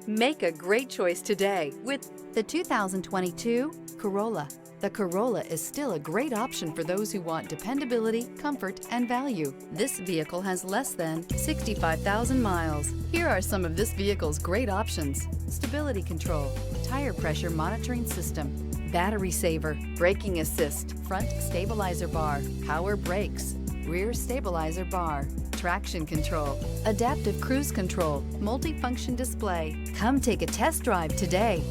Make a great choice today with the 2022 Corolla. The Corolla is still a great option for those who want dependability, comfort, and value. This vehicle has less than 65,000 miles. Here are some of this vehicle's great options: stability control, tire pressure monitoring system, battery saver, braking assist, front stabilizer bar, power brakes, rear stabilizer bar, traction control, adaptive cruise control, multifunction display. Come take a test drive today.